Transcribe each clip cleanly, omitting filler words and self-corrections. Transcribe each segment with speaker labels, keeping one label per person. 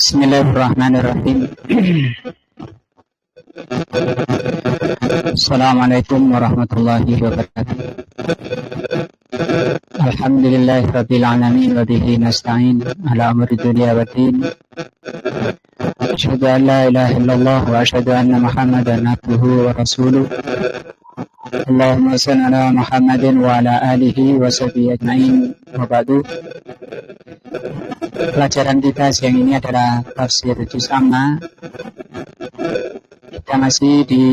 Speaker 1: Bismillahirrahmanirrahim. Assalamualaikum warahmatullahi wabarakatuh. Alhamdulillahirabbil alamin wa bihi nasta'in ala amri dunya waddin. Asyhadu an la ilaha illallah wa asyhadu anna Muhammadan abduhu wa rasuluh. Allahumma shalli ala Muhammadin wa ala alihi wa sahbihi ajma'in. Wa ba'du. Pelajaran kita siang ini adalah tafsir juz amma. Kita masih di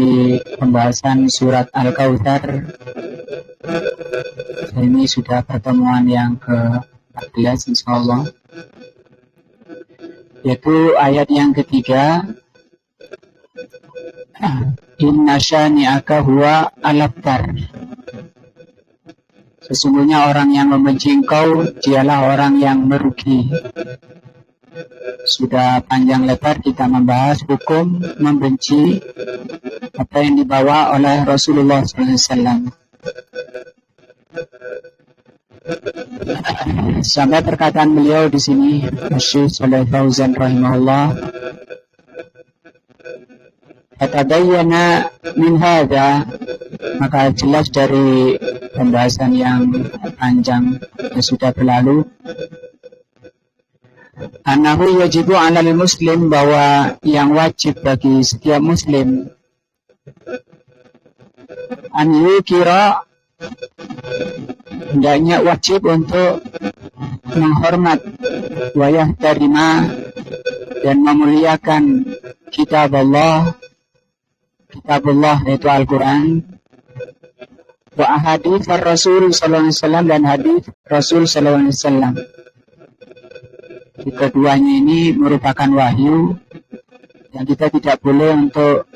Speaker 1: pembahasan surat Al-Kautsar. Ini sudah pertemuan yang ke-14 insyaallah, yaitu ayat yang ketiga. Inna syani'aka huwa al-abtar. Sesungguhnya orang yang membenci engkau dialah orang yang merugi. Sudah panjang lebar kita membahas hukum membenci apa yang dibawa oleh Rasulullah SAW. Sampai perkataan beliau di sini, Syekh Shalih Fauzan rahimahullah, Fatabayyana min hadza, maka jelas dari pembahasan yang panjang yang sudah berlalu, annahu yajibu 'alal muslim, bahwa yang wajib bagi setiap muslim, an yukira, hendaknya wajib untuk menghormat, wa yahtarima, dan memuliakan kitab Allah yaitu Al-Quran, wa ahadits Rasul sallallahu alaihi wasallam, dan hadis Rasul sallallahu alaihi wasallam. Keduanya ini merupakan wahyu yang kita tidak boleh untuk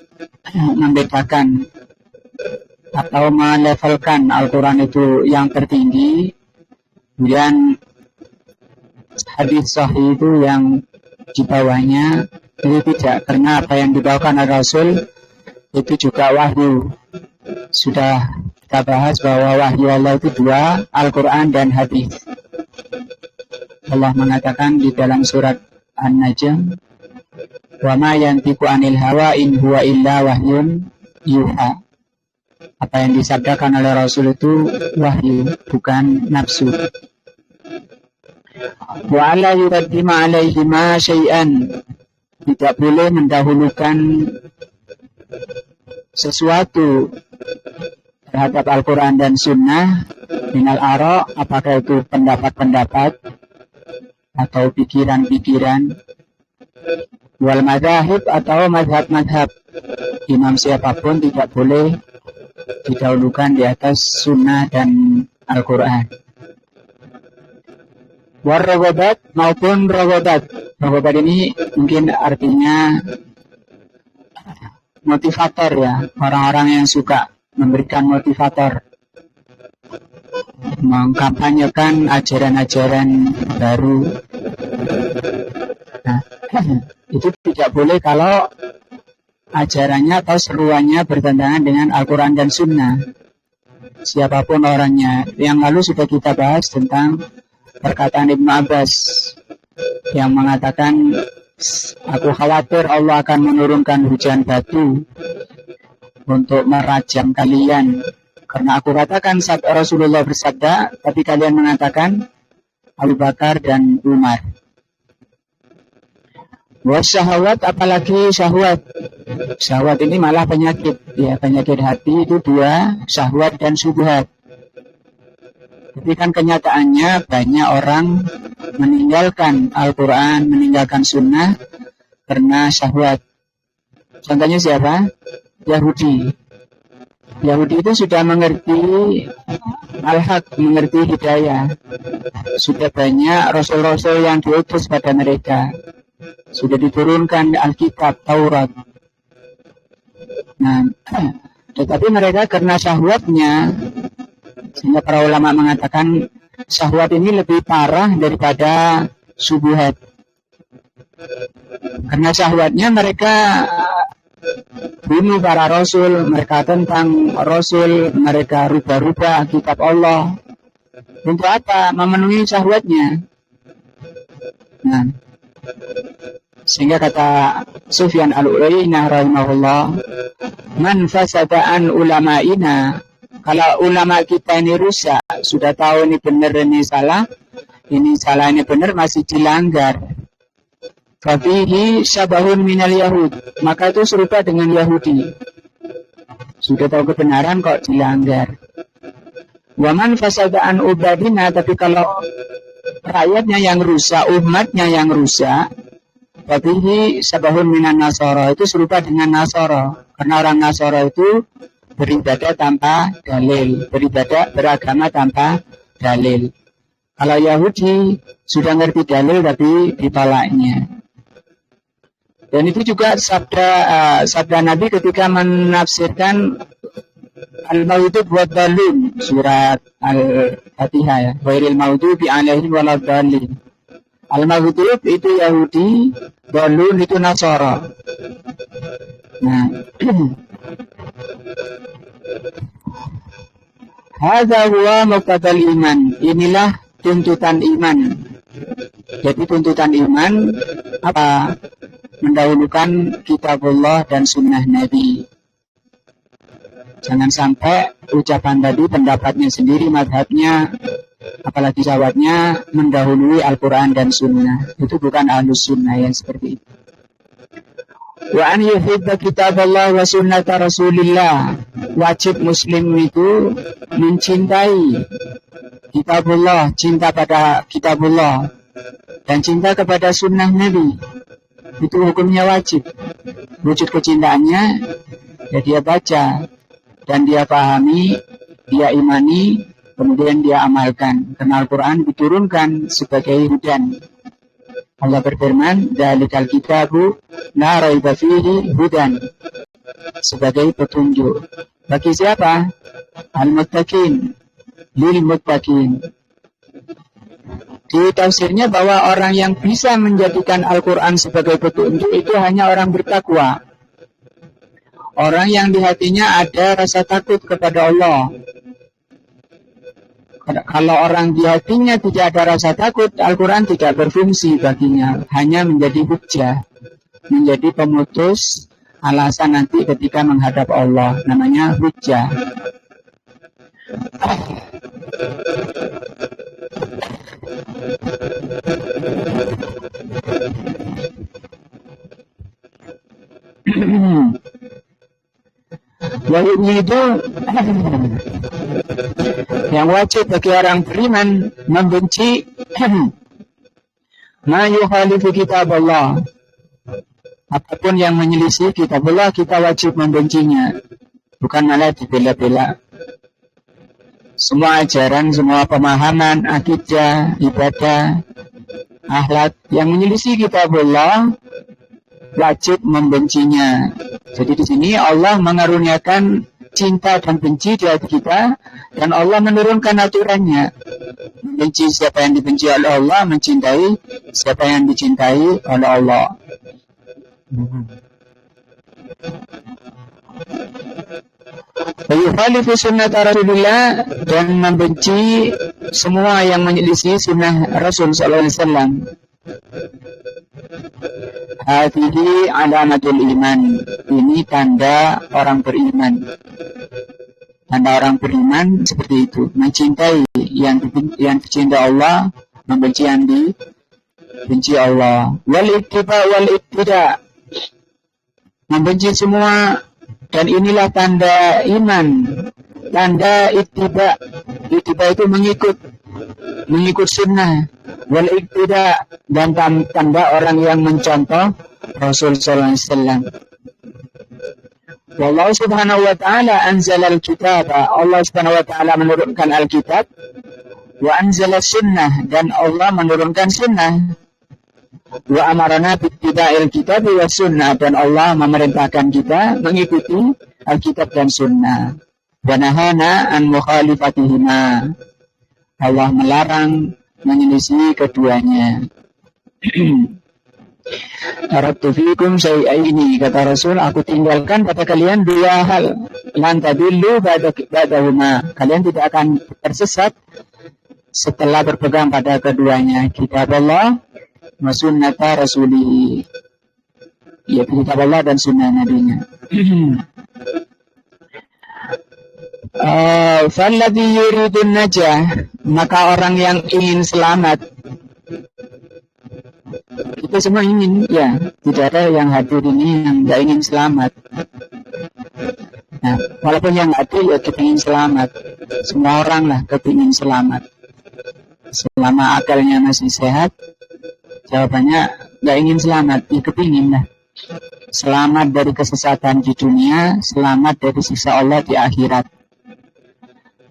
Speaker 1: membedakan atau melevelkan Al-Quran itu yang tertinggi, kemudian hadis sahih itu yang di bawahnya. Itu tidak, karena apa yang dibawakan oleh Rasul itu juga wahyu. Sudah kita bahas bahwa wahyu Allah itu dua, Al-Quran dan hadis. Allah mengatakan di dalam surat An-Najm, wa ma yantiqu 'anil hawa in huwa illa wahyun yuha. Apa yang disabdakan oleh Rasul itu wahyu, bukan nafsu. Wa la yuraddima 'alaihi ma syai'an, tidak boleh mendahulukan sesuatu terhadap Al-Quran dan Sunnah minal ara', apakah itu pendapat-pendapat atau pikiran-pikiran, wal madzhab, atau mazhab-mazhab. Imam siapapun tidak boleh didahulukan di atas Sunnah dan Al-Quran. War rogobat, maupun rogobat. Rogobat ini mungkin artinya motivator, ya, orang-orang yang suka memberikan motivator, mengkampanyekan ajaran-ajaran baru. Nah, itu tidak boleh kalau ajarannya atau seruannya bertentangan dengan Al-Quran dan Sunnah, siapapun orangnya. Yang lalu sudah kita bahas tentang perkataan Ibnu Abbas yang mengatakan, aku khawatir Allah akan menurunkan hujan batu untuk merajam kalian, karena aku katakan Rasulullah bersabda, tapi kalian mengatakan Abu Bakar dan Umar. Wasyahwat, apalagi syahwat. Syahwat ini malah penyakit, ya, penyakit hati itu dua, syahwat dan syubhat. Tapi kan kenyataannya banyak orang meninggalkan Al-Quran, meninggalkan Sunnah karena syahwat. Contohnya siapa? Yahudi. Yahudi itu sudah mengerti al-haq, mengerti hidayah. Sudah banyak rasul-rasul yang diutus pada mereka. Sudah diturunkan Alkitab, Taurat. Nah, tetapi mereka karena syahwatnya, sehingga para ulama mengatakan syahwat ini lebih parah daripada syubhat. Karena syahwatnya mereka bunuh para rasul, mereka tentang rasul, mereka rubah-rubah kitab Allah. Untuk apa? Memenuhi syahwatnya. Nah, Sehingga kata Sufyan al-Uyainah rahimahullah, man fasada'an ulama'ina, kalau ulama kita ini rusak, sudah tahu ini benar, ini salah, ini benar, masih dilanggar. Fafihi syabahun minal Yahud, maka itu serupa dengan Yahudi. Sudah tahu kebenaran kok dilanggar. Waman fasadaan ubadina, tapi kalau rakyatnya yang rusak, umatnya yang rusak, fafihi syabahun minan Nasara, itu serupa dengan Nasara. Karena orang Nasara itu beribadah tanpa dalil, beragama tanpa dalil. Kalau Yahudi sudah ngerti dalil tapi ditolaknya. Dan itu juga sabda Nabi ketika menafsirkan al-maghdubi buat dalil surat Al-Fatihah ya. Ghairil maghdubi alaihim waladdallin. Al-maghdubi itu Yahudi, dalil itu Nasara. Nah, hadza huwa muqtadal iman. Inilah tuntutan iman. Jadi tuntutan iman apa? Mendahulukan kitabullah dan sunnah Nabi. Jangan sampai ucapan tadi pendapatnya sendiri, madhabnya, apalagi jawabnya mendahului Al-Quran dan sunnah. Itu bukan ahlus sunnah yang seperti itu. Wa an yuhibba kitaballah wa sunnata rasulillah. Wajib muslim itu mencintai kitabullah, cinta pada kitabullah, dan cinta kepada sunnah Nabi. Itu hukumnya wajib. Wujud kecintaannya ya dia baca dan dia pahami, dia imani, kemudian dia amalkan. Karena Al-Quran diturunkan sebagai hudan. Allah berfirman, "Dzalikal kitabu la raiba fihi hudan." Sebagai petunjuk. Bagi siapa? Al-muttaqin, lil muttaqin. Di tafsirnya bahwa orang yang bisa menjadikan Al-Quran sebagai petunjuk itu hanya orang bertakwa. Orang yang di hatinya ada rasa takut kepada Allah. Kalau orang di hatinya tidak ada rasa takut, Al-Quran tidak berfungsi baginya. Hanya menjadi hujjah, menjadi pemutus alasan nanti ketika menghadap Allah. Namanya hujjah. Wahidnya itu yang wajib bagi orang beriman membenci ma yukhalifu kitab Allah. Apapun yang menyelisih kitab Allah, kita wajib membencinya. Bukan malah dibela-bela. Semua ajaran, semua pemahaman, akidah, ibadah, akhlak yang menyelisih kitab Allah, wajib membencinya. Jadi di sini Allah mengaruniakan cinta dan benci di hati kita, dan Allah menurunkan aturannya. Membenci siapa yang dibenci oleh Allah, mencintai siapa yang dicintai oleh Allah. Yukhalifu sunnah Rasulullah, dan membenci semua yang menyelisih sunnah Rasul sallallahu alaihi wasallam. Hadhihi alamatul iman. Ini tanda orang beriman. Tanda orang beriman seperti itu. Mencintai yang dicintai Allah, membenci yang dibenci Allah. Wal ittiba wal ittida. Membenci semua, dan inilah tanda iman. Tanda ittiba. Ittiba itu mengikut sunnah. Wal ittida, dan tanda orang yang mencontoh Rasul sallallahu alaihi wasallam. Wallahu subhanahu wa ta'ala anzala al-kitab. Allah subhanahu wa ta'ala menurunkan Alkitab. Wa anzala sunnah, dan Allah menurunkan sunnah. Wa amarana bittiba'il kitab wa sunnah, dan Allah memerintahkan kita mengikuti Alkitab dan sunnah. Wa nahana an mukhalifatihima. Allah melarang menyelisih keduanya. Taraktu fikum syai'aini, kata Rasul, aku tinggalkan pada kalian dua hal. Lan tadillu ba'dahuma. Kalian tidak akan tersesat setelah berpegang pada keduanya, kitab Allah wa sunnata rasulih. yaitu kitab Allah dan sunnah Nabi-Nya. Falladhi yuridun najah, maka orang yang ingin selamat, kita semua ingin, ya, tidak ada yang hadir ini yang tidak ingin selamat. Nah, walaupun yang hadir ya kita ingin selamat, semua orang lah kepingin selamat. Selama akalnya masih sehat, jawabannya nggak ingin selamat, ya kepingin lah. Selamat dari kesesatan di dunia, selamat dari siksa Allah di akhirat.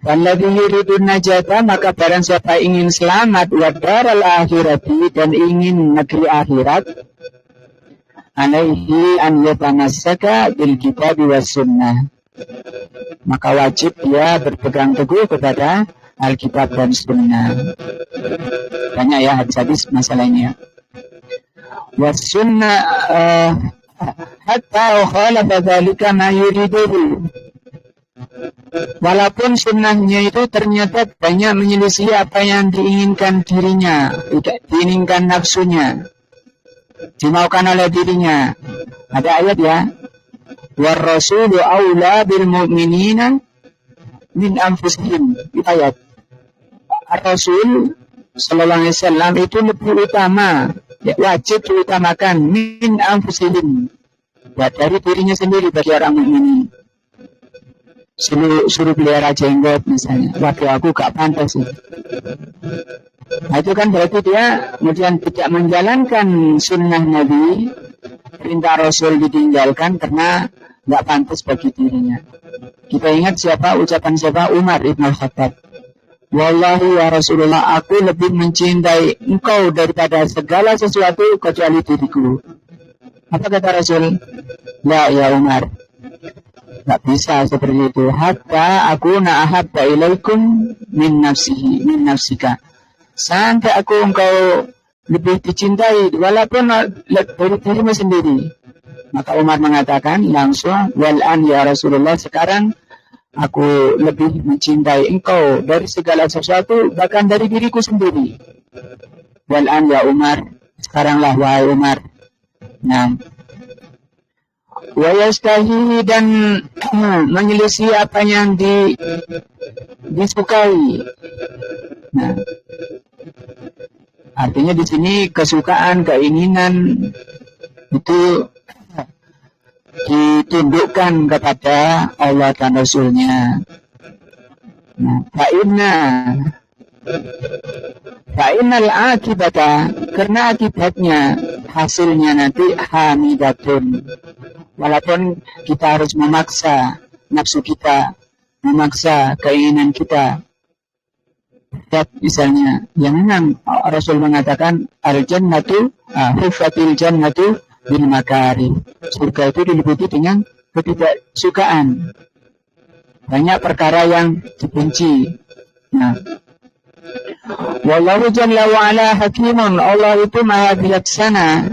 Speaker 1: Walladhi yuridun najata, maka barang siapa ingin selamat wa daral akhirati, dan ingin negeri akhirat, alaihi an yatamassaka bil kitab was sunnah, maka wajib dia berpegang teguh kepada Alkitab dan Sunnah. Banyak ya hadis-hadis masalahnya. Was sunnah hatta khalafa dzalika ma yuriduhu, walaupun sunnahnya itu ternyata banyak menyelisih apa yang diinginkan dirinya, diinginkan nafsunya, dimaukan oleh dirinya. Ada ayat ya, war rasulu aula bil mu'minina min anfusihim, itu ayat. Rasul sallallahu alaihi wasallam itu lebih utama, ya, wajib diutamakan min anfusihim, ya, dari dirinya sendiri bagi orang mukminin. Suruh pelihara jenggot misalnya, waduh aku gak pantas sih. Nah, itu kan berarti dia kemudian tidak menjalankan sunnah Nabi, perintah Rasul ditinggalkan karena gak pantas bagi dirinya. Kita ingat ucapan siapa? Umar ibn al-Khattab. Wallahi ya Rasulullah, aku lebih mencintai engkau daripada segala sesuatu kecuali diriku. Apa kata Rasul? La ya Umar, nggak bisa seperti itu. Hatta aku na'ahabba ilaikum min nafsika. Sampai aku engkau lebih dicintai walaupun dari dirimu sendiri. Maka Umar mengatakan langsung, wal'an ya Rasulullah, sekarang aku lebih mencintai engkau dari segala sesuatu, bahkan dari diriku sendiri. Wal'an ya Umar, sekaranglah wahai Umar. Nah, wa yastahi, dan menyelisih apa yang disukai. Nah, artinya di sini kesukaan, keinginan itu ditundukkan kepada Allah dan Rasul-Nya. Nah, fa'inal akibata, karena akibatnya, hasilnya nanti hamidatun. Walaupun kita harus memaksa nafsu kita, memaksa keinginan kita. Misalnya, yang memang Rasul mengatakan al-jannatu, huffatil jannatu bil makari. Surga itu diliputi dengan ketidaksukaan. Banyak perkara yang dibenci. Nah, wallahu jalla wa ala hakimun, Allah itu maha bijaksana,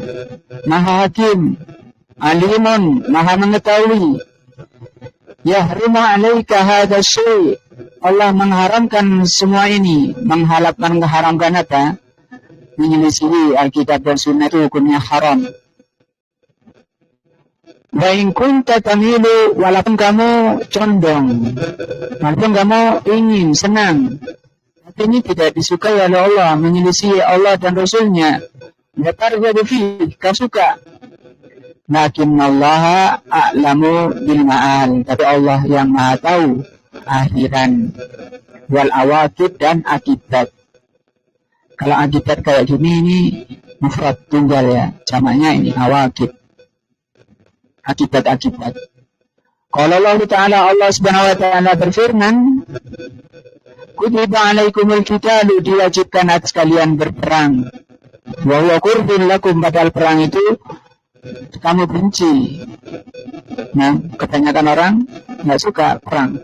Speaker 1: maha hakim, alimun, maha mengetahui. Yahrimu alaika hadha syai', Allah mengharamkan semua ini. Mengharamkan apa? Menyelisihi Alkitab dan Sunnah itu hukumnya haram. Wa in kunta tamilu, walaupun kamu condong, walaupun kamu ingin, senang, tapi ini tidak disukai oleh Allah, menyelisih Allah dan Rasul-Nya. Ya targhab fi, kau suka. Lakin Allah a'lamu bil ma'al, tapi Allah yang Maha tahu akhiran, wal awaqib, dan akibat. Kalau akibat kayak gini, ini mufrad tunggal ya, jamaknya ini awaqib. Akibat-akibat. Kalau Allah Ta'ala, Allah Subhanahu wa Ta'ala berfirman, kutiba alaikumul qitalu, diwajibkan atas kalian berperang. Wa huwa kurhun lakum, padahal perang itu kamu benci. Nah, kebanyakan orang nggak suka perang.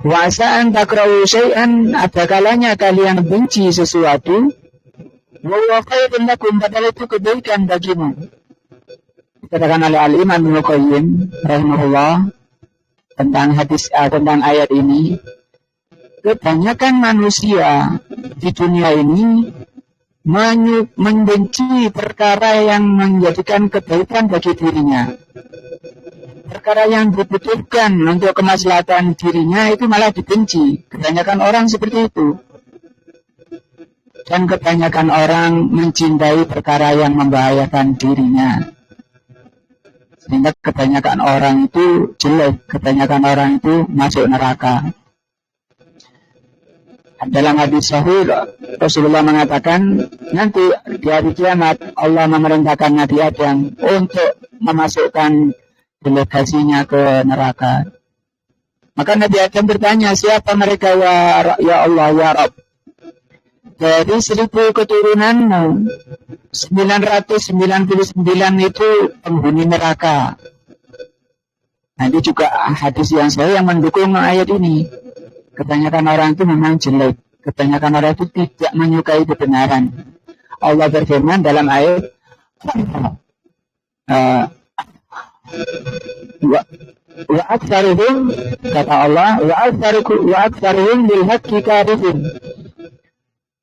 Speaker 1: Wa sa'an takrahu syai'an, ada kalanya kalian benci sesuatu. Wa huwa khairun lakum, padahal itu kebaikan bagimu. Dikatakan oleh Al-Imam Ibnu Qayyim rahimahullah tentang tentang ayat ini, kebanyakan manusia di dunia ini membenci perkara yang menjadikan kebaikan bagi dirinya. Perkara yang dibutuhkan untuk kemaslahatan dirinya itu malah dibenci. Kebanyakan orang seperti itu. Dan kebanyakan orang mencintai perkara yang membahayakan dirinya. Sehingga kebanyakan orang itu jelek, kebanyakan orang itu masuk neraka. Dalam hadis sahih Rasulullah mengatakan nanti di hari kiamat Allah memerintahkan Nabi Adam untuk memasukkan delegasinya ke neraka. Maka Nabi Adam bertanya, siapa mereka ya Allah ya Rabb? Dari 1000 keturunanmu 999 itu penghuni neraka. Nah, ini juga hadis yang sahih yang mendukung ayat ini. Kebanyakan orang itu memang jelek. Kebanyakan orang itu tidak menyukai kebenaran. Allah berfirman dalam ayat wa aktsaruhum, kata Allah, wa aktsaruhum lil haqqi karihun.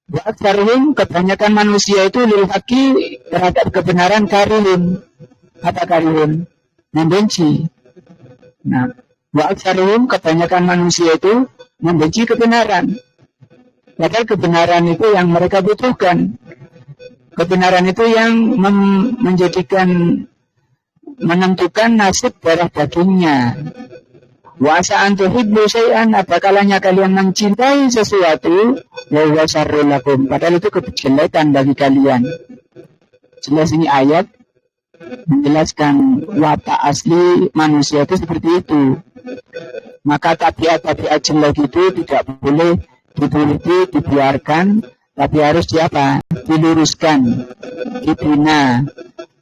Speaker 1: Wa aktsaruhum, kebanyakan manusia itu lil haqqi, terhadap kebenaran karihun. Kata karihun, membenci. Nah, wa aktsaruhum, kebanyakan manusia itu membenci kebenaran. Padahal kebenaran itu yang mereka butuhkan. Kebenaran itu yang menentukan nasib darah dagingnya. Wa asa'an tuhibbu syai'an, apakalanya kalian mencintai sesuatu, wa huwa syarrul lakum, padahal itu kejelekan bagi kalian. Jelas ini ayat menjelaskan watak asli manusia itu seperti itu. Maka tabiat-tabiat jelek itu tidak boleh dituruti, dibiarkan, tapi harus diluruskan, dibina.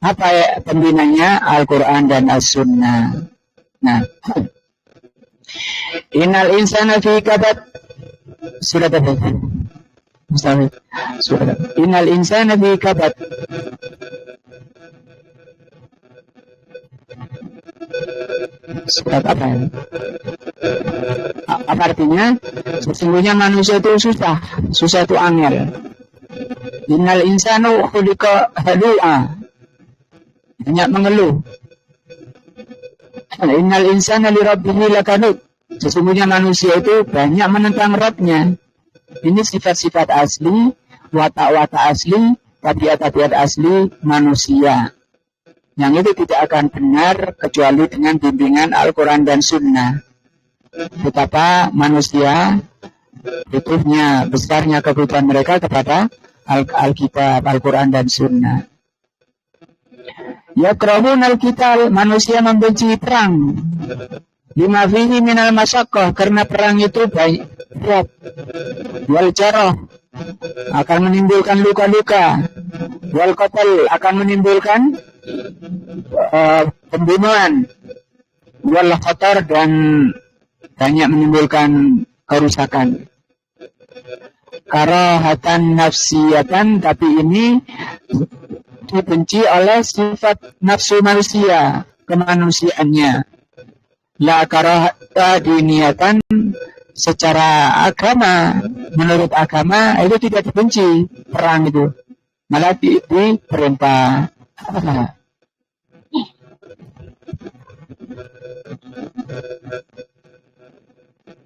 Speaker 1: Apa ya pembinanya? Al-Quran dan As-Sunnah. Nah, innal insana fi kabad, surat apa? Surat innal insana fi kabad. Surat apa ya? Apa artinya? Sesungguhnya manusia itu susah itu angel. Innal insanu khuliqa halu'a, banyak mengeluh. Innal insana li rabbihi lakanud, sesungguhnya manusia itu banyak menentang Rabbnya. Ini sifat-sifat asli, watak-watak asli, tabiat-tabiat asli manusia. Yang itu tidak akan benar kecuali dengan bimbingan Al-Quran dan Sunnah. Betapa manusia butuhnya, besarnya kebutuhan mereka kepada Alkitab, Al-Quran dan Sunnah. Yakrahun al-qital, manusia membenci perang. Lima fihi minal masyaqqah, karena perang itu berat. Wal jarah, akan menimbulkan luka-luka. Wal qatl, akan menimbulkan pembunuhan. Wal khatar, dan banyak menimbulkan kerusakan. Karahatan nafsiyatan, tapi ini dibenci oleh sifat nafsu manusia, kemanusiaannya. La karahata diniyatan, secara agama, menurut agama itu tidak dibenci perang itu, malah diperintah.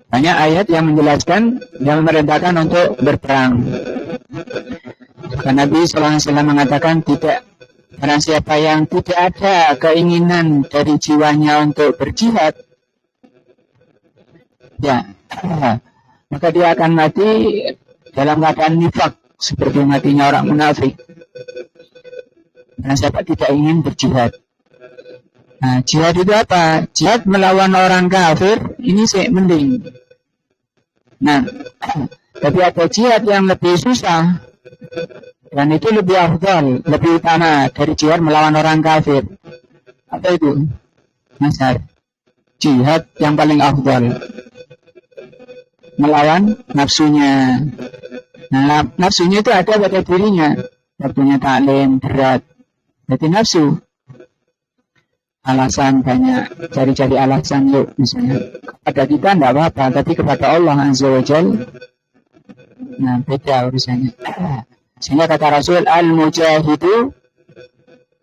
Speaker 1: Banyak ayat yang menjelaskan, yang memerintahkan untuk berperang. Karena Nabi SAW mengatakan, tidak, barang siapa yang tidak ada keinginan dari jiwanya untuk berjihad, ya, maka dia akan mati dalam keadaan nifak, seperti matinya orang munafik. Barang siapa tidak ingin berjihad. Nah, jihad itu apa? Jihad melawan orang kafir, ini sih mending. Nah, tapi ada jihad yang lebih susah, dan itu lebih afdal, lebih utama dari jihad melawan orang kafir. Apa itu? Masar. Jihad yang paling afdal, melawan nafsunya. Nah, nafsunya itu ada pada dirinya. Waktunya taklim berat, berarti nafsu. Alasan banyak, cari-cari alasan yuk, misalnya kepada kita tidak apa-apa, tapi kepada Allah Azza wa Jalla, nah beda urusannya. Sehingga kata Rasul, al-mujahidu,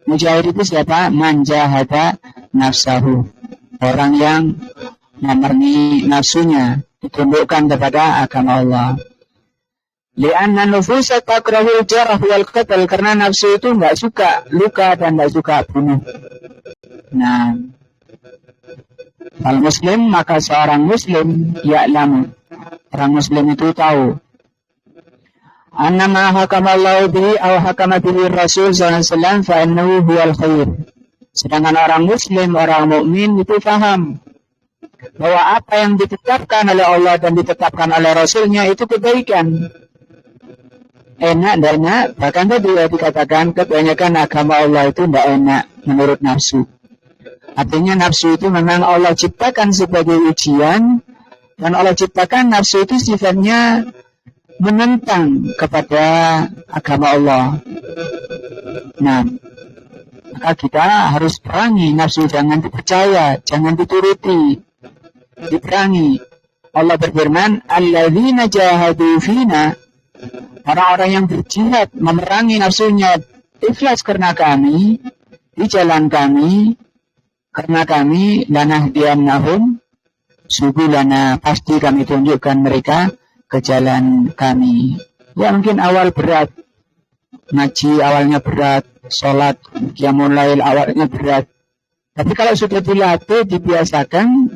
Speaker 1: mujahid itu siapa? Man jahada nafsahu. Orang yang memerangi nafsunya, ditundukkan kepada agama Allah. Li'anna nufusa takrahul jarah wal qatl, karena nafsu itu enggak suka luka dan enggak suka bunuh. Nah, al muslim, maka seorang muslim ya'lamu, orang muslim itu tahu annama hakamallahu bihi aw hakama bihi Rasul sallallahu alaihi wasallam fa innahu huwal khair. Sedangkan orang muslim, orang mukmin itu paham bahwa apa yang ditetapkan oleh Allah dan ditetapkan oleh Rasulnya itu kebaikan. Enak dan enak, bahkan tadi dikatakan kebanyakan agama Allah itu tidak enak menurut nafsu. Artinya nafsu itu memang Allah ciptakan sebagai ujian, dan Allah ciptakan nafsu itu sifatnya menentang kepada agama Allah. Nah, maka kita harus perangi nafsu, jangan dipercaya, jangan dituruti, diperangi. Allah berfirman, alladzina jahadu fina, orang-orang yang berjihad memerangi nafsunya ikhlas karena kami, di jalan kami, karena kami lanahdiyannahum subulana, pasti kami tunjukkan mereka ke jalan kami. Ya mungkin awal berat, ngaji awalnya berat, sholat qiyamul lail awalnya berat, tapi kalau sudah dilatih, dibiasakan,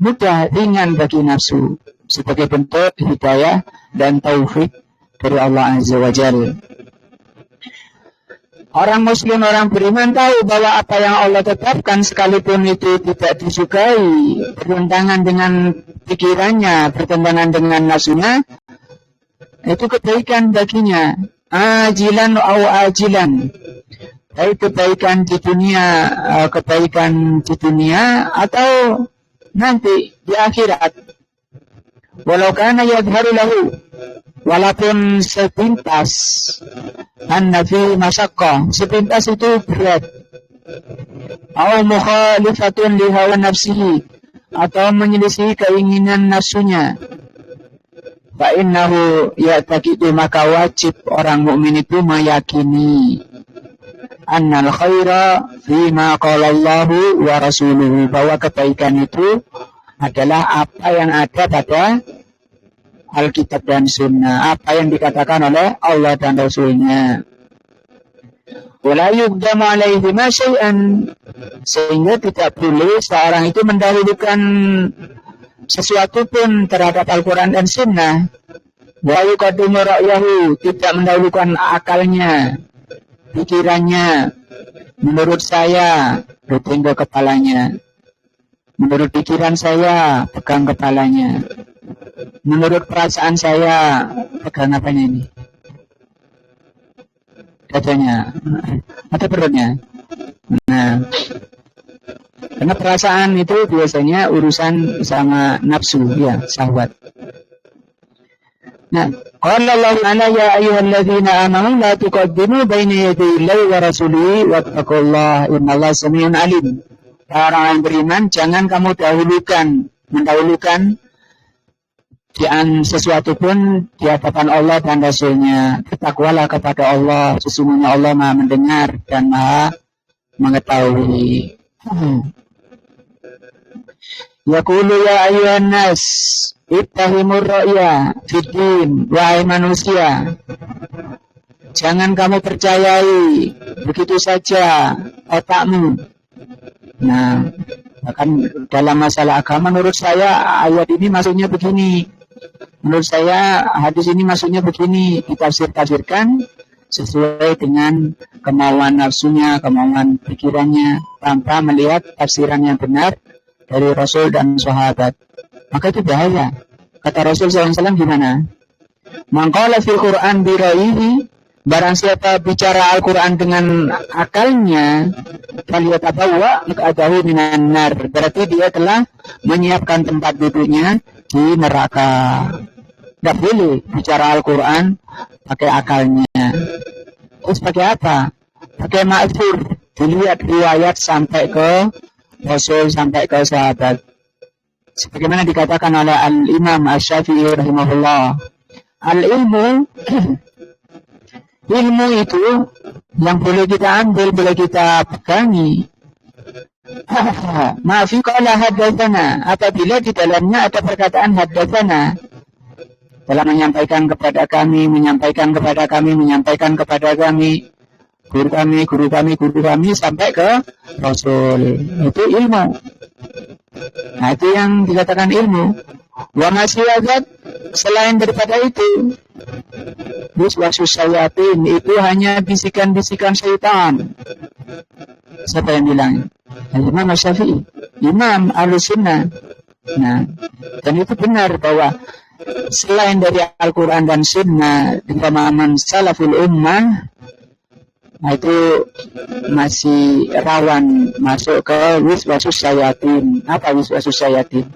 Speaker 1: mudah, ringan bagi nafsu, sebagai bentuk hidayah dan taufik dari Allah Azza wa Jalla. Orang muslim, orang beriman tahu bahwa apa yang Allah tetapkan sekalipun itu tidak disukai, bertentangan dengan pikirannya, bertentangan dengan nafsunya, itu kebaikan baginya, ajilan au ajilan, baik kebaikan di dunia atau nanti di akhirat. Walau kana yadharu lahu, walaupun sepintas, an-nafi masyaqqah, sepintas itu berat, au mukhalifatun li hawa nafsihi, atau menyelisih keinginan nafsunya, fa innahu ya'taqidu, maka wajib orang mukmin itu meyakini annal khaira fima qala Allahu wa rasuluhu, bahwa kebaikan itu adalah apa yang ada pada Alkitab dan Sunnah, apa yang dikatakan oleh Allah dan Rasulnya. Wala yuqdamu alaihi ma syai'an, sehingga tidak boleh seorang itu mendahulukan sesuatu pun terhadap Al-Quran dan Sunnah. Wa yuqaddimu ra'yahu, tidak mendahulukan akalnya, pikirannya. Menurut saya, pegang ke kepalanya. Menurut pikiran saya, pegang kepalanya. Menurut perasaan saya, pegang apanya ini? Dadanya atau perutnya? Nah, karena perasaan itu biasanya urusan sama nafsu, ya, syahwat. Nah, qala Allah ta'ala ya ayyuhalladzina amanu la tuqaddimu baina yaday Allahi wa rasulihi wattaqullaha innallaha samii'un 'aliim. Orang yang beriman, jangan kamu mendahulukan sesuatu pun di hadapan Allah dan Rasulnya. Bertakwalah kepada Allah, sesungguhnya Allah Maha mendengar dan Maha mengetahui. Yaqulu ya ayyuhan nas ittahimur ra'ya fiddin, wahai manusia, jangan kamu percayai begitu saja otakmu. Nah, bahkan dalam masalah agama, menurut saya ayat ini maksudnya begini, menurut saya hadis ini maksudnya begini, ditafsir-tafsirkan sesuai dengan kemauan nafsunya, kemauan pikirannya, tanpa melihat tafsiran yang benar dari Rasul dan sahabat. Maka itu bahaya. Kata Rasul SAW gimana? Man qala fil Qur'an bi ra'yihi, barang siapa bicara Al-Quran dengan akalnya, falyatabawwa maq'adahu minan nar, berarti dia telah menyiapkan tempat duduknya di neraka. Tidak boleh bicara Al-Quran pakai akalnya. Terus pakai apa? Pakai ma'thur, dilihat riwayat sampai ke Rasul, sampai ke sahabat. Sebagaimana dikatakan oleh Al-Imam Asy-Syafi'i rahimahullah, al-ilmu ilmu itu yang boleh kita ambil, boleh kita pegangi. Maafi qala hadatsana, apabila di dalamnya ada perkataan hadatsana, dalam menyampaikan kepada kami, guru kami sampai ke Rasul. Itu ilmu. Nah, itu yang dikatakan ilmu. Wa masyiwazat, selain daripada itu, waswasus syayatin, itu hanya bisikan-bisikan syaitan. Siapa yang bilang? Imam Syafi'i, Imam Ahlussunnah. Nah, dan itu benar bahwa selain dari Al-Quran dan Sunnah di pemahaman salaful ummah, nah itu masih rawan masuk ke waswasus syayatin. Apa waswasus syayatin?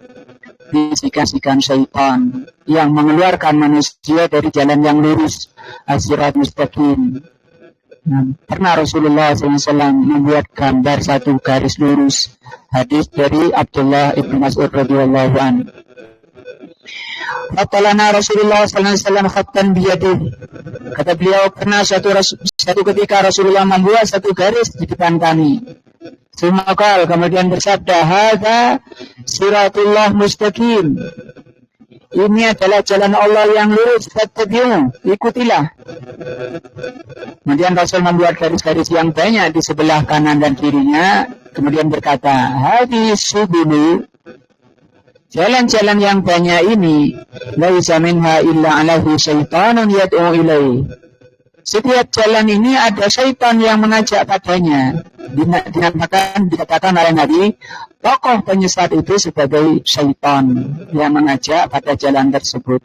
Speaker 1: Bisikan-bisikan syaitan yang mengeluarkan manusia dari jalan yang lurus, as-sirat mustaqim. Nah, pernah Rasulullah SAW membuat gambar satu garis lurus. Hadis dari Abdullah ibn Mas'ud radhiyallahu anhu. Fatalana Rasulullah SAW khattan biyadih. Kata beliau, pernah satu ketika Rasulullah membuat satu garis di depan kami. Sumakal, kemudian bersabda, hadza siratullah mustaqim. Ini adalah jalan Allah yang lurus, fattabi'u, ikutilah. Kemudian Rasul membuat garis-garis yang banyak di sebelah kanan dan kirinya. Kemudian berkata, hadis subulu, jalan-jalan yang banyak ini, laisa minha illa alaihi syaitanun yad'u ilaihi. Setiap jalan ini ada syaitan yang mengajak padanya. Dikatakan oleh Nabi, tokoh penyesat itu sebagai syaitan yang mengajak pada jalan tersebut.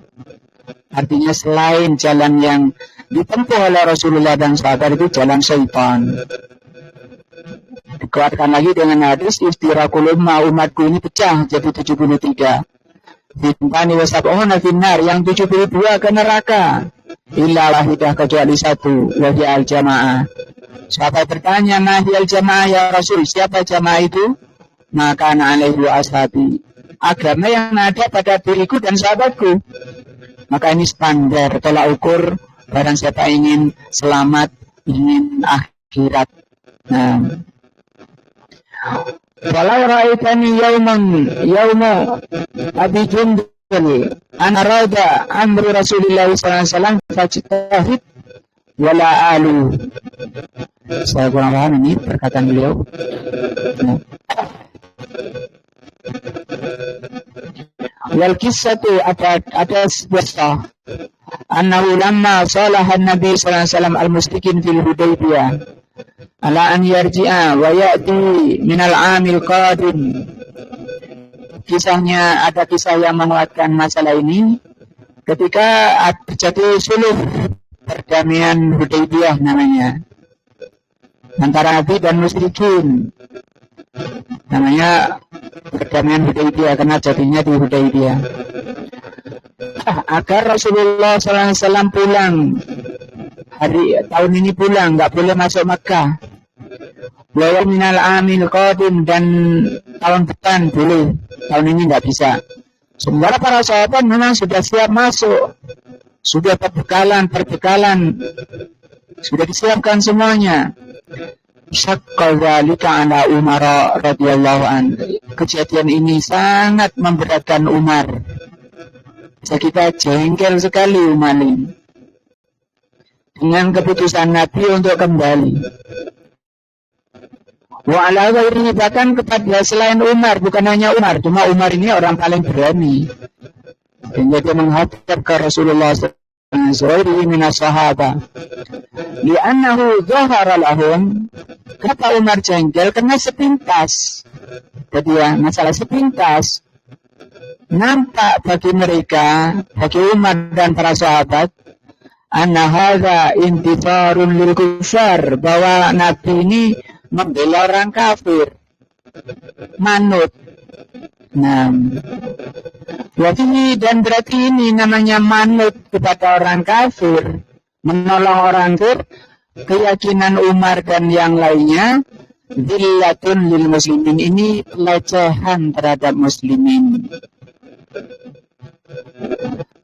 Speaker 1: Artinya selain jalan yang ditempuh oleh Rasulullah dan sahabat itu jalan syaitan. Dikuatkan lagi dengan hadis iftirakul ummah, umatku ini pecah jadi 73. Fitnani wasab'una finnar, yang 72 ke neraka. Illa wahidah, kecuali satu, wahyi al-jamaah. Sahabat bertanya, nahi al-jamaah ya Rasul, siapa jamaah itu? Maka alaihi ashabi, agama yang ada pada diriku dan sahabatku. Maka ini standar tolak ukur barang siapa ingin selamat, ingin akhirat. Nah, walau ra'aitani yawma Abi Jundal ana rada amri Rasulullah SAW fajtahid wala alu. Saya kurang paham ini perkataan beliau. Nah. Wal kisatu, ada sebuah annahu lamma salahan Nabi sallallahu alaihi wasallam al-mustikin fil Hudaybiyah ala an yarji'a wa ya'ti min al-'amil qadim. Kisahnya, ada kisah yang menguatkan masalah ini ketika terjadi suluh perdamaian Hudaybiyah namanya antara Nabi dan musyrikin. Namanya perdamaian Hudaybiyah karena jadinya di Hudaybiyah. Agar Rasulullah SAW pulang tahun ini pulang, nggak boleh masuk Makkah. Wa minal amil qadim, dan tahun depan boleh, tahun ini nggak bisa. Sementara para sahabat memang sudah siap masuk, sudah perbekalan sudah disiapkan semuanya. Syaqqa dzalika ala Umar radhiyallahu anhu. Kejadian ini sangat memberatkan Umar. Kita jengkel sekali Umar ini dengan keputusan Nabi untuk kembali. Wa ala ghairihi, bahkan kepada selain Umar, bukan hanya Umar, cuma Umar ini orang paling berani. Sehingga dia menghadap ke Rasulullah SAW minas sahaba. Li'annahu dhahara lahum. Kenapa Umar jengkel? Karena sepintas. Jadi ya, masalah sepintas. Nampak bagi mereka, bagi Umar dan para sahabat, anna hadza intisarun lil kufar, bahwa Nabi ini membela orang kafir, manut. Nah, berarti dan berarti ini namanya manut kepada orang kafir, menolong orang kafir. Keyakinan Umar dan yang lainnya, zillatun lil muslimin, ini pelecehan terhadap muslimin.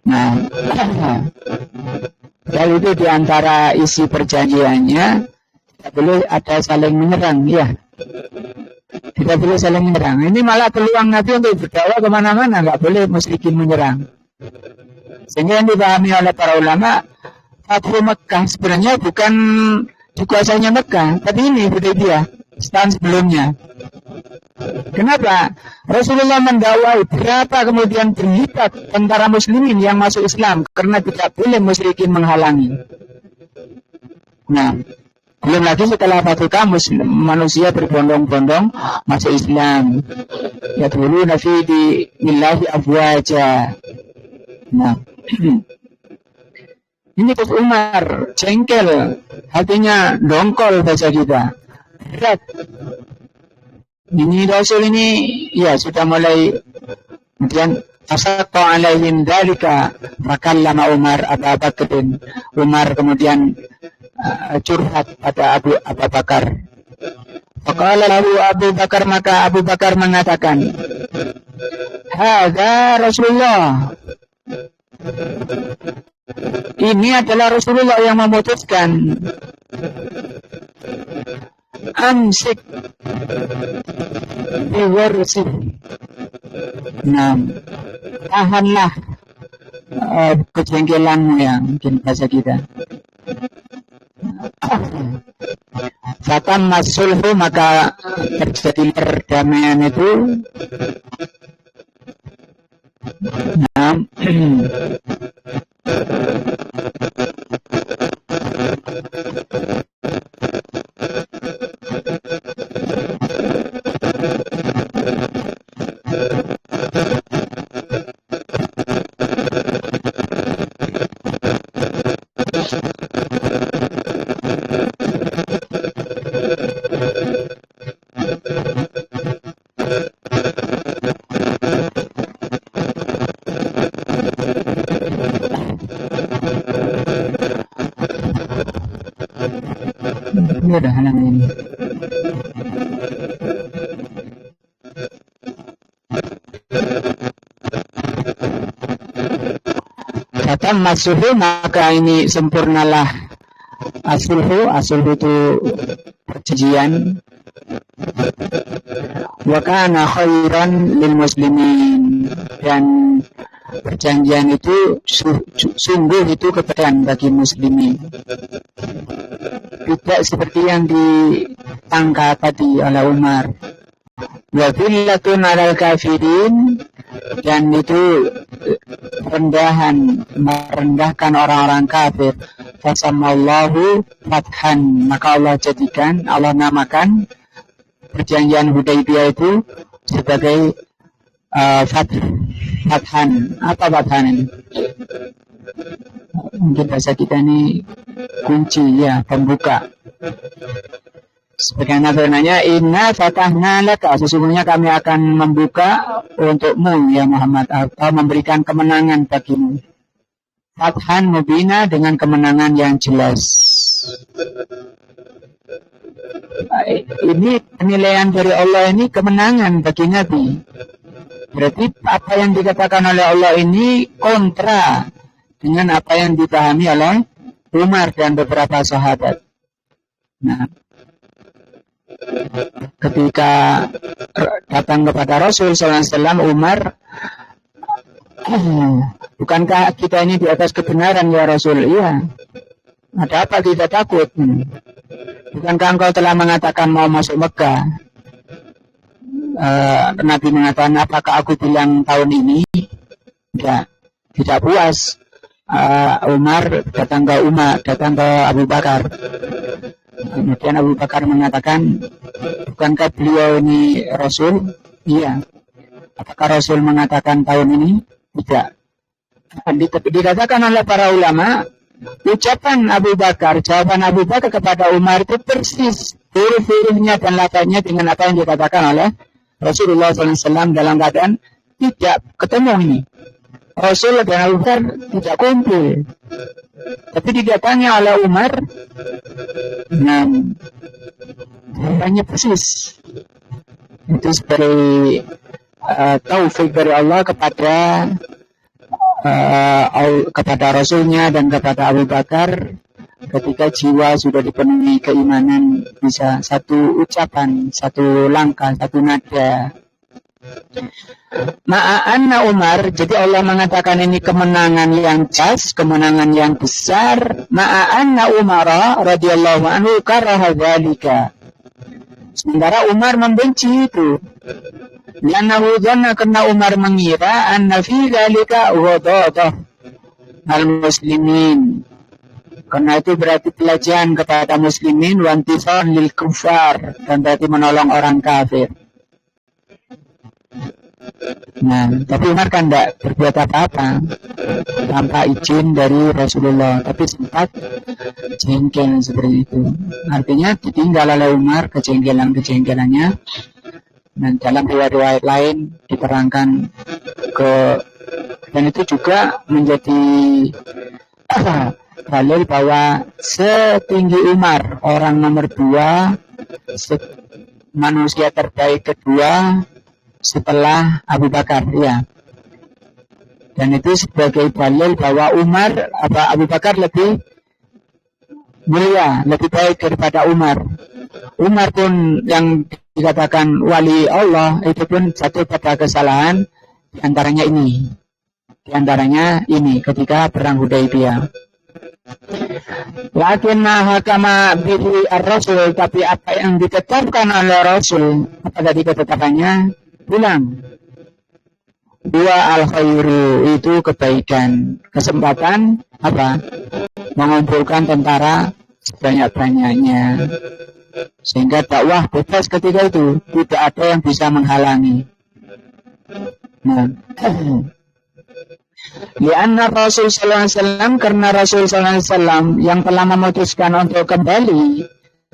Speaker 1: Nah, Lalu itu diantara isi perjanjiannya tidak boleh ada saling menyerang, ya. Tidak boleh saling menyerang. Ini malah peluang Nabi untuk berdakwah kemana-mana, nggak boleh musyrikin menyerang. Sehingga yang dipahami oleh para ulama, Fathu Mekah sebenarnya bukan dikuasainya Mekah, tapi ini Hudaybiyah setahun sebelumnya. Kenapa? Rasulullah mendakwai berapa kemudian berlipat tentara muslimin yang masuk Islam karena tidak boleh musyrikin menghalangi. Nah, belum lagi setelah Fathu Kamus manusia berbondong-bondong masuk Islam. Ya dulu Nabi di Milahi Afwaja. Nah, ini Terus Umar jengkel, hatinya dongkol baca kita. Berat. Ini Rasul ini ya sudah mulai kemudian fasaqqa alaihim dzalika fakallama Umar Abu Bakrin. Umar kemudian curhat pada Abu Bakar. Faqala lahu Abu Bakar, maka Abu Bakar mengatakan, "Hadza Rasulullah." Ini adalah Rasulullah yang memutuskan. Amsik biwarsi. Nah, tahanlah kejengkelanmu yang mungkin bahasa kita. Fatam masulhu, maka terjadi perdamaian itu. Nah, ini ada halaman ini. Fatam masulhu, maka ini sempurnalah asulhu itu perjanjian. Wa kana khairan lil muslimin, dan perjanjian itu sungguh itu kebaikan bagi muslimin. Tidak seperti yang ditangkap tadi oleh Umar. Wa billatun 'alal kafirin, dan itu merendahkan orang-orang kafir. Fasamallahu fathan, maka Allah namakan perjanjian Hudaybiyah itu sebagai fathan. Apa fathan ini? Mungkin bahasa kita ini kunci, ya, pembuka. Sebagaimana firman-Nya, inna fatahna laka, sesungguhnya kami akan membuka untukmu ya Muhammad, atau memberikan kemenangan bagimu. Fathan mubina, dengan kemenangan yang jelas. Ini penilaian dari Allah, ini kemenangan bagi Nabi. Berarti apa yang dikatakan oleh Allah ini kontra dengan apa yang dipahami oleh Umar dan beberapa sahabat. Nah, ketika datang kepada Rasul SAW, Umar, bukankah kita ini di atas kebenaran ya Rasul? Iya. Ada apa kita takut? Bukankah engkau telah mengatakan mau masuk Mekah? Nabi mengatakan, apakah aku bilang tahun ini? Tidak puas. Umar datang ke Abu Bakar. Kemudian Abu Bakar mengatakan, bukankah beliau ini Rasul? Iya. Apakah Rasul mengatakan tahun ini? Tidak. Dikatakan oleh para ulama, ucapan Abu Bakar, jawaban Abu Bakar kepada Umar itu persis huruf-hurufnya dan lafaznya dengan apa yang dikatakan oleh Rasulullah SAW dalam keadaan tidak ketemu ini. Rasul dan Abu Bakar tidak kumpul, tapi didatangi oleh Umar. Nah, jawabannya persis. Itu sebagai taufik dari Allah kepada kepada Rasulnya dan kepada Abu Bakar ketika jiwa sudah dipenuhi keimanan, bisa satu ucapan, satu langkah, satu nada. Ma'anna Umar, jadi Allah mengatakan ini kemenangan yang jas, kemenangan yang besar. Ma'anna Umar radhiyallahu anhu karaha dzalika. Sementara Umar membenci itu. Liannahu dhanna, karena Umar mengira anna fi dzalika ghadadah al-muslimin. Karena itu berarti pelajaran kepada muslimin wa intisar lil kufar, dan berarti menolong orang kafir. Nah, tapi Umar kan tidak berbuat apa-apa tanpa izin dari Rasulullah, tapi sempat jengkel seperti itu. Artinya ditinggal oleh Umar kejengkelannya. Dan dalam riwayat lain diterangkan dan itu juga menjadi dalil bahwa setinggi Umar, orang nomor 2, manusia terbaik kedua setelah Abu Bakar, ya. Dan itu sebagai dalil bahwa Abu Bakar lebih mulia, lebih baik daripada Umar. Umar pun yang dikatakan wali Allah itu pun jatuh pada kesalahan, diantaranya ini ketika perang Hudaybiyah. Lakinna hakama bihi ar-rasul, tapi apa yang ditetapkan oleh Rasul, apa tadi ketetapannya? Bilang dua al-khairu, itu kebaikan, kesempatan apa? Mengumpulkan tentara sebanyak-banyaknya, sehingga dakwah bebas ketika itu, tidak ada yang bisa menghalangi. Nah, lianna Rasul sallallahu alaihi wasallam, karena Rasul sallallahu alaihi wasallam yang telah memutuskan untuk kembali,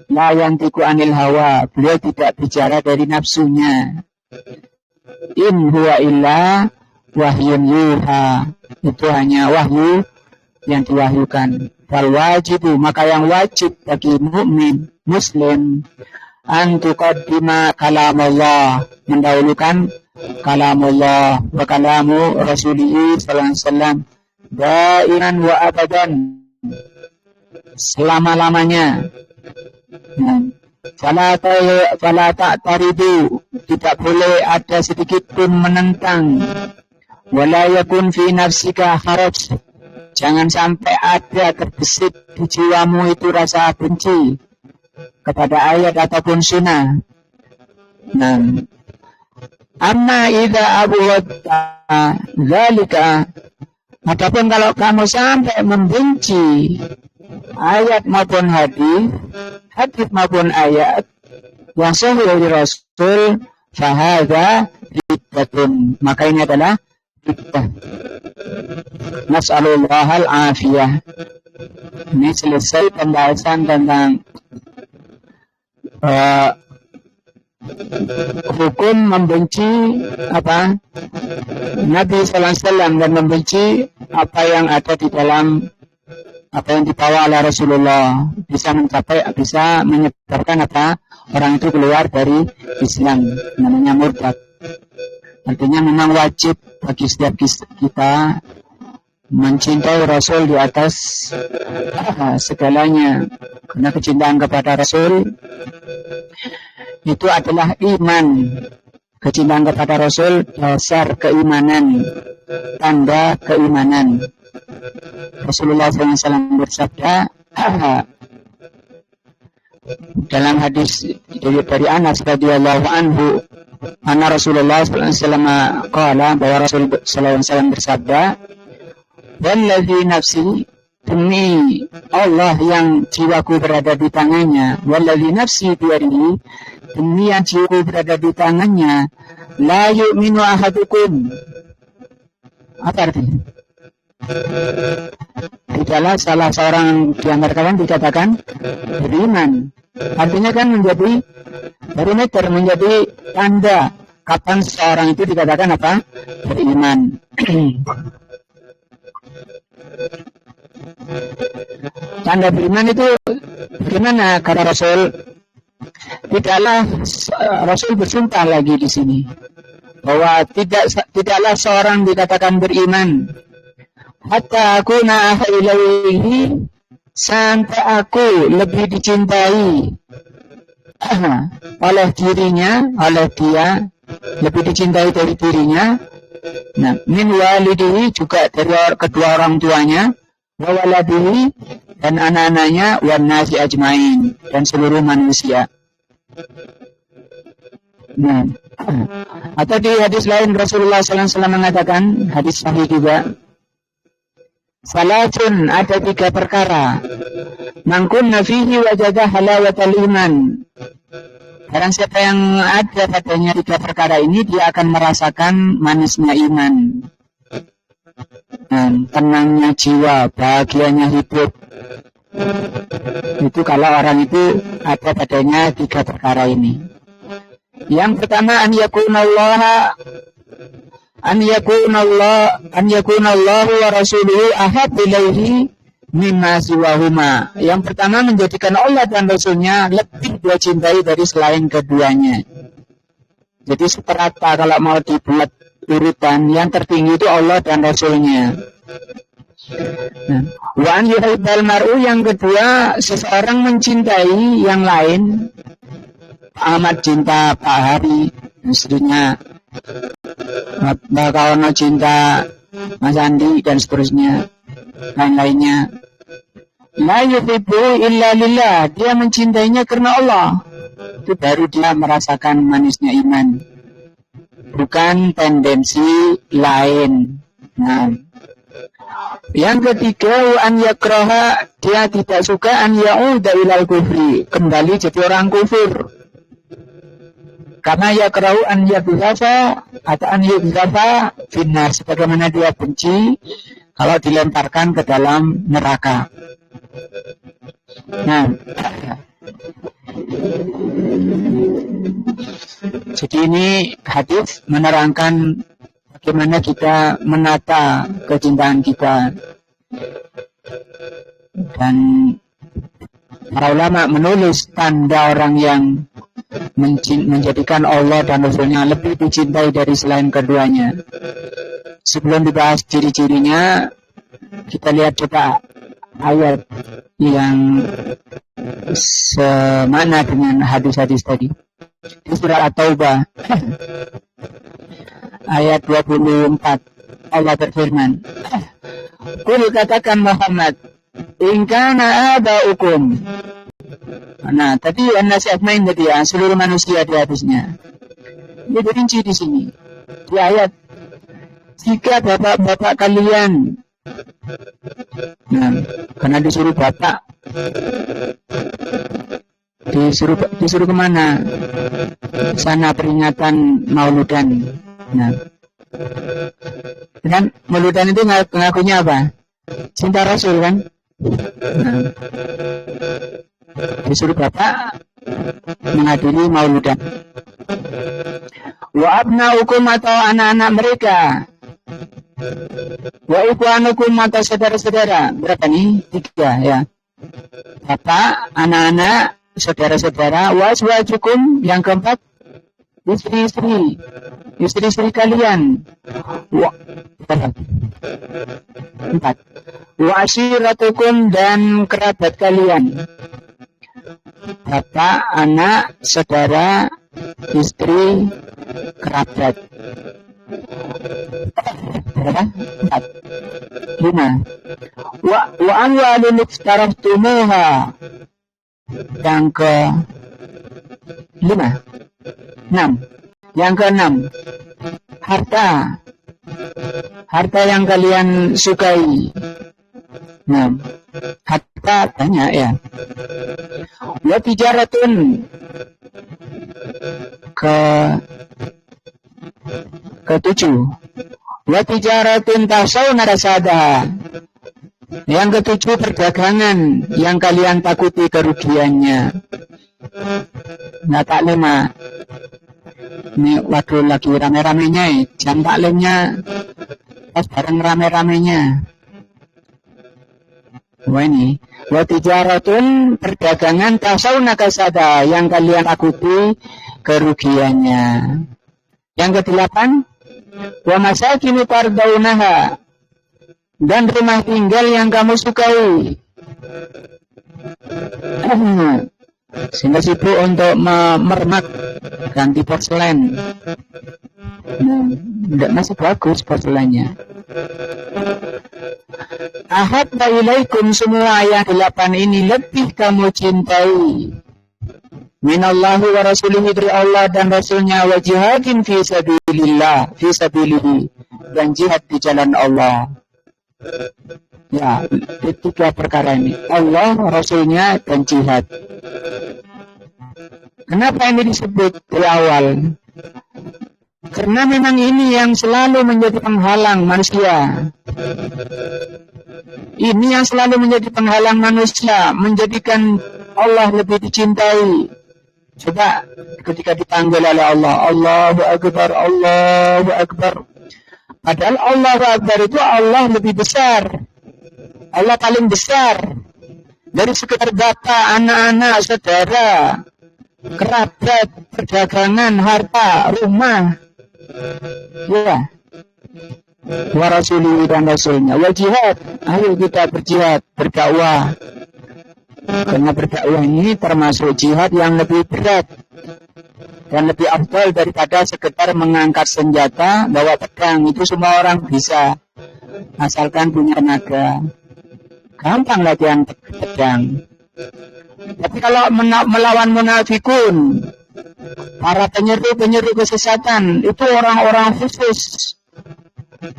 Speaker 1: la yantiqu anil hawa, beliau tidak bicara dari nafsunya. In huwa illa wahyun yuha, itu hanya wahyu yang diwahyukan. Fal wajibu, maka yang wajib bagi mukmin muslim, an tuqaddima kalamullah, mendahulukan kalamullah wa kalamu Rasulullah sallallahu alaihi wasallam dairan wa abadan, selama-lamanya. Fala ta'taridu, tidak boleh ada sedikit pun menentang. Wala yakun fi nafsika haraj, jangan sampai ada terbesit di jiwamu itu rasa benci kepada ayat ataupun sunnah. Nah, amma idza abghadta dzalika, adapun kalau kamu sampai membenci ayat maupun hadis maupun ayat yang sahih dari Rasul, fahadha riddatun, maka ini adalah riddah. Nas'alullahal afiyah. Ini selesai pembahasan tentang hukum membenci apa Nabi sallallahu alaihi wasallam dan membenci apa yang ada di dalam apa yang dibawa oleh Rasulullah, bisa menyebabkan apa orang itu keluar dari Islam, namanya murtad. Artinya memang wajib bagi setiap kita mencintai Rasul di atas segalanya, karena kecintaan kepada Rasul itu adalah iman. Kecintaan kepada Rasul dasar keimanan, tanda keimanan. Rasulullah SAW bersabda dalam hadis dari Anas radhiyallahu anhu, anna Rasulullah SAW qala, bahwa Rasul SAW bersabda, wallazi nafsi, demi Allah yang jiwaku berada di tangannya, wallazi nafsi biyadihi, demi yang jiwaku berada di tangannya, la yu'minu ahadukum. Apa artinya? Tidaklah salah seorang di antara kalian dikatakan beriman. Artinya kan menjadi barometer, menjadi tanda kapan seorang itu dikatakan apa? Beriman. Tanda beriman itu bagaimana? Kata Rasul, Rasul bersumpah lagi di sini bahwa tidaklah seorang dikatakan beriman hatta aku na'aha ilaihi, sampai aku lebih dicintai oleh dirinya, oleh dia, lebih dicintai dari dirinya. Nah, min walidihi, juga dari kedua orang tuanya, wa waladihi, dan anak-anaknya, wan nasi ajmain, dan seluruh manusia. Nah, atau di hadis lain Rasulullah SAW mengatakan, hadis sahih juga, salatun, ada 3 perkara, mangkunna fihi wajada halawatal iman. Barang siapa yang ada padanya 3 perkara ini, dia akan merasakan manisnya iman, tenangnya jiwa, bahagianya hidup. Itu kalau orang itu ada padanya 3 perkara ini. Yang pertama, an yakunallahu wa rasuluhu ahab ilaihi mimma siwahuma. Yang pertama, menjadikan Allah dan Rasulnya lebih dia cintai dari selain keduanya. Jadi seterata kalau mau dibuat urutan, yang tertinggi itu Allah dan Rasulnya. Wa an yuhibbal mar'u, yang kedua, seseorang mencintai yang lain. Ahmad cinta Pak Hari, istrinya, Mbak Kawono cinta Mas Andi, dan seterusnya, lain-lainnya. La yuhibbu illa lillah, dia mencintainya karena Allah. Itu baru dia merasakan manisnya iman, bukan tendensi lain. Nah, yang ketiga, an yakraha, dia tidak suka an ya'uda ilal kufri, kembali jadi orang kufur. Karena yakrahu an yadzafa atau an yudzafa finnar, sebagaimana dia benci kalau dilemparkan ke dalam neraka. Nah, jadi ini hadis menerangkan bagaimana kita menata kecintaan kita. Dan para ulama menulis tanda orang yang menjadikan Allah dan Rasulnya lebih dicintai dari selain keduanya. Sebelum dibahas ciri-cirinya, kita lihat coba ayat yang semana dengan hadis-hadis tadi. Di surah At-Taubah ayat 24, Allah berfirman, Qul, katakan Muhammad, in kana aba'ukum. Nah, tadi an-nasihat main tadi ya, seluruh manusia di hadisnya. Dia berinci di sini. Di ayat, jika bapak-bapak kalian, nah, karena disuruh bapak, disuruh kemana? Sana peringatan Mauludan. Nah, dan Mauludan itu ngakunya apa? Cinta Rasul kan? Nah, disuruh bapak menghadiri Mauludan. Wa abnaukum, atau anak-anak mereka. Wa ikhwanukum, atau saudara-saudara. Berapa nih? 3 ya. Bapak, anak-anak, saudara-saudara. Wa azwajukum, yang keempat, istri-istri kalian. Wa 4. Wa ashiratukum, dan kerabat kalian. Bapak, anak, saudara, istri, kerabat. Berapa? 4. 5. Wa amwalun iftaraftumuha, yang ke 5. 6. Yang ke-6, harta yang kalian sukai. 6. Harta banyak ya. Wa tijaratun, ke-7. Wa tijaratun tasawna rasada, yang ke-7, perdagangan yang kalian takuti kerugiannya. Nah, taklim. Ini waduh lagi rame-ramenya, jam taklimnya pas bareng rame-ramenya. Wah ini, wa tijaratun, perdagangan tasawna kasada, yang kalian takuti kerugiannya. Yang ke-8, wa masakinu tardaunaha, dan rumah tinggal yang kamu sukai. Sehingga sibuk untuk memermak ganti porselen. Masih bagus porselennya. Ahabba ilaikum, semua ayat 8 ini lebih kamu cintai minallahi wa rasulihi, dari Allah dan Rasulnya, wa jihadin fi sabilillah, fi sabilihi, dan jihad di jalan Allah. Ya, tiga perkara ini, Allah, Rasulnya, dan jihad. Kenapa ini disebut dari awal? Karena memang ini yang selalu menjadi penghalang manusia. Ini yang selalu menjadi penghalang manusia, menjadikan Allah lebih dicintai. Coba ketika dipanggil oleh Allah, Allahu Akbar, Allahu Akbar. Padahal Allahu Akbar itu Allah lebih besar. Allah paling besar dari sekedar bapak, anak-anak, saudara, kerabat, perdagangan, harta, rumah. Ya. Wa rasulihi, dan rasulnya, wa jihad. Ayo kita berjihad, berdakwah. Karena berdakwah ini termasuk jihad yang lebih berat dan lebih afdal daripada sekedar mengangkat senjata, bawa pedang. Itu semua orang bisa, asalkan punya tenaga. Gampang latihan pedang. Tapi kalau melawan munafikun, para penyeru kesesatan, itu orang-orang khusus.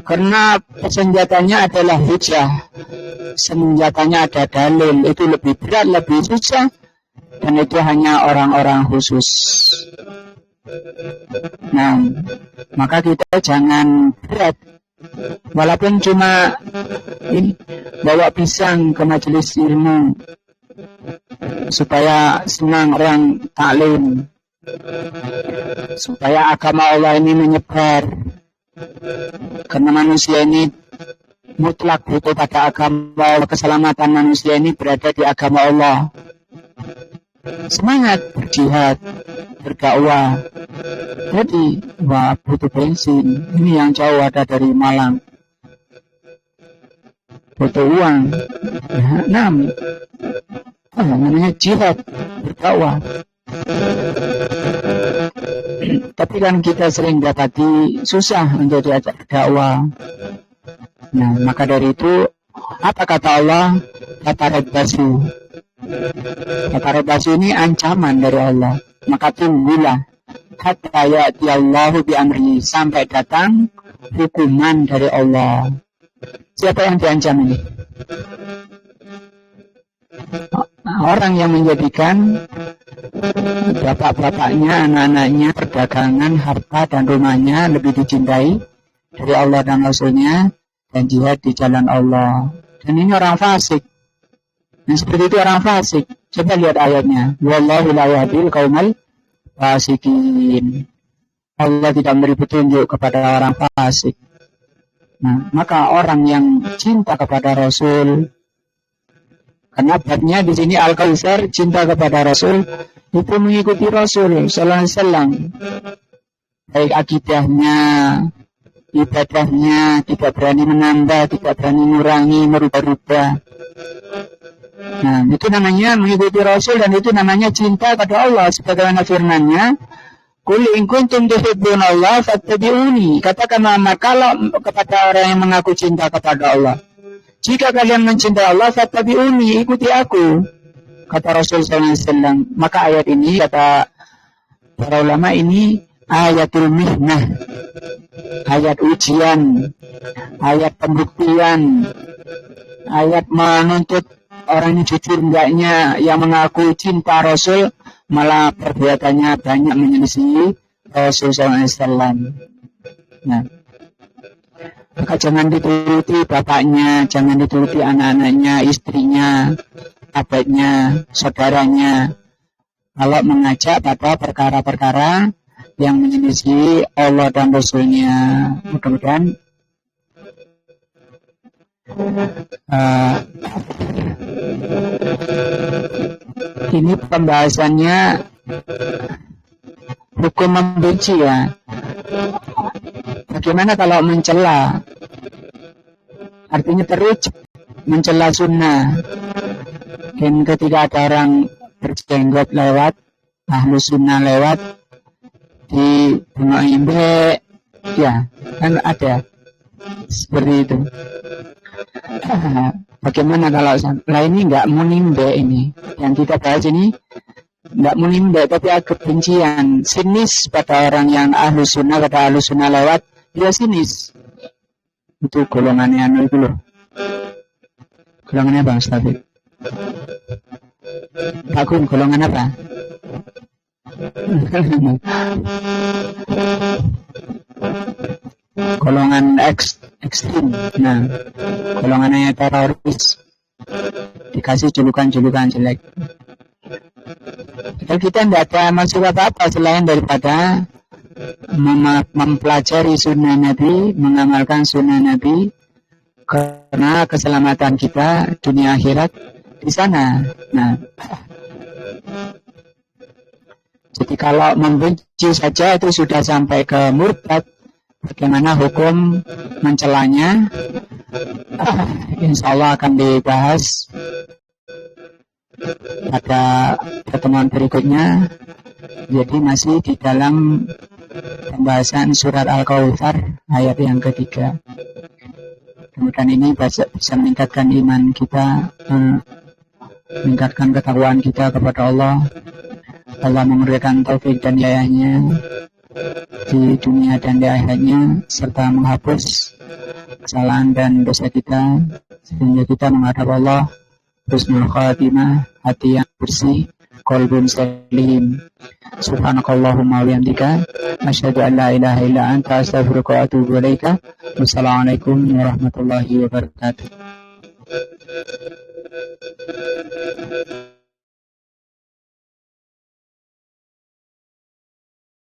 Speaker 1: Karena senjatanya adalah hujah, senjatanya ada dalil, itu lebih berat, lebih susah, dan itu hanya orang-orang khusus. Nah, maka kita jangan berat, walaupun cuma bawa pisang ke majelis ilmu supaya senang orang taklim, supaya agama Allah ini menyebar. Karena manusia ini mutlak butuh pada agama, keselamatan manusia ini berada di agama Allah. Semangat berjihad, berdakwah. Jadi, wah, butuh bensin. Ini yang jauh ada dari Malang. Butuh uang. Nah, namanya jihad, berdakwah. Tapi kan kita sering dapati susah untuk diajak dakwah. Nah, maka dari itu, apa kata Allah? Fatarabbasu. Fatarabbasu ini ancaman dari Allah. Maka tunggulah hatta ya'ti Allahu bi amri, sampai datang hukuman dari Allah. Siapa yang diancam ini? Orang yang menjadikan bapak-bapaknya, anak-anaknya, perdagangan, harta, dan rumahnya lebih dicintai dari Allah dan Rasulnya, dan jihad di jalan Allah. Dan ini orang fasik. Yang seperti itu orang fasik. Coba lihat ayatnya. Wallahu la yahdil qaumal fasikin. Allah tidak memberi petunjuk kepada orang fasik. Nah, maka orang yang cinta kepada Rasul, karena babnya di sini Al-Kautsar, cinta kepada Rasul, itu mengikuti Rasul sallallahu alaihi wasallam. Baik akidahnya, ibadahnya, tidak berani menambah, tidak berani mengurangi, merubah-rubah. Nah, itu namanya mengikuti Rasul, dan itu namanya cinta kepada Allah. Sebagaimana firman-Nya, Qul in kuntum tuhibbunallaha fattabi'uni. Katakan Muhammad, kalau kepada orang yang mengaku cinta kepada Allah, jika kalian mencintai Allah, fattabi'uni, ikuti aku, kata Rasul SAW. Maka ayat ini, kata para ulama, ini ayatul mihnah, ayat ujian, ayat pembuktian, ayat menuntut orang ini jujur enggaknya, yang mengaku cinta Rasul malah perbuatannya banyak menyelisihi Rasul SAW. Nah, maka jangan dituruti bapaknya, jangan dituruti anak-anaknya, istrinya, abadnya, saudaranya, kalau mengajak pada perkara-perkara yang menyelisihi Allah dan Rasulnya. Mudah-mudahan ini pembahasannya hukum membenci, ya. Bagaimana kalau mencela? artinya terus mencela sunnah. Dan ketika ada orang berjenggot lewat, ahlu sunnah lewat, di bunga imbe, ya kan ada seperti itu. Bagaimana kalau ini nggak munimbe ini yang kita bahas ini, nggak munimbe tapi agak kebencian, sinis pada orang yang ahlu sunnah, pada ahlu sunnah lewat, dia sinis. Itu golongannya anu itu loh. Golongannya Bang Stafik. Pak Gun, golongan apa? Golongan ekstrim. Nah, golongannya teroris. Dikasih julukan-julukan jelek. Padahal kita tidak ada maksud apa-apa selain daripada mempelajari sunnah Nabi, mengamalkan sunnah Nabi, karena keselamatan kita dunia akhirat di sana. Nah, jadi kalau membenci saja itu sudah sampai ke murtad, bagaimana hukum mencelanya? Insya Allah akan dibahas pada pertemuan berikutnya. Jadi masih di dalam pembahasan surat Al-Kautsar ayat yang ketiga. Kemudian ini bisa meningkatkan iman kita, meningkatkan ketakwaan kita kepada Allah. Allah memberikan taufik dan hidayahnya di dunia dan di akhiratnya, serta menghapus kesalahan dan dosa kita, sehingga kita menghadap Allah husnul khatimah, hati yang bersih, qalbun salim. Subhanakallahumma wa bihamdika asyhadu an la ilaha illa anta astaghfiruka wa atubu ilaika. Wassalamualaikum warahmatullahi wabarakatuh.